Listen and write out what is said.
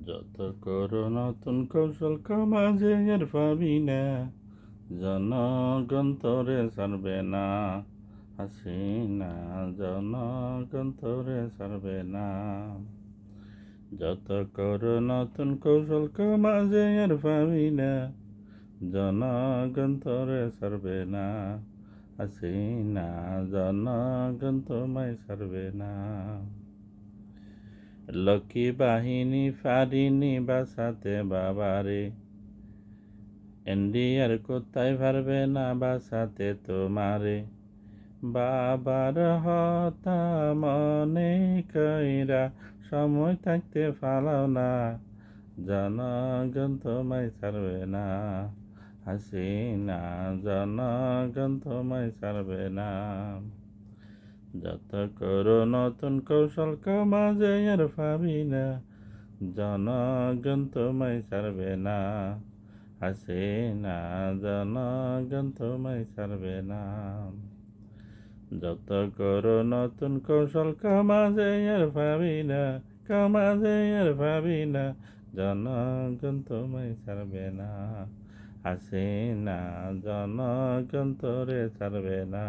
যত করো নতুন কৌশল কামাজে আর পাবি না, জনগণ তোরে ছাড়বে না। হাসিনা জনগণ তোরে ছাড়বে না। যত করো নতুন কৌশল কামাজে আর পাবি না, জনগণ তোরে ছাড়বে না। হাসিনা জনগণ তোমায় ছাড়বে না। লক্ষ্মী বাহিনী পারিনি বাঁচাতে বাবারে, এনডিআর কোথায় পারবে না বাঁচাতে তোমারে। বাবার হতা মনে কইরা সময় থাকতে পালাও না, জনগণ তোমায় ছাড়বে না। হাসিনা জনগণ তোমায় ছাড়বে না। যত করো নতুন কৌশল কামাজে আর পাবি না, জনগণ তোমায় ছাড়বে না। হাসিনা জনগণ তোমায় ছাড়বে না। যত করো নতুন কৌশল কামাজে আর পাবি না, কামাজে আর পাবি না, জনগণ তোমায় ছাড়বে না। হাসিনা জনগণ তোরে ছাড়বে না।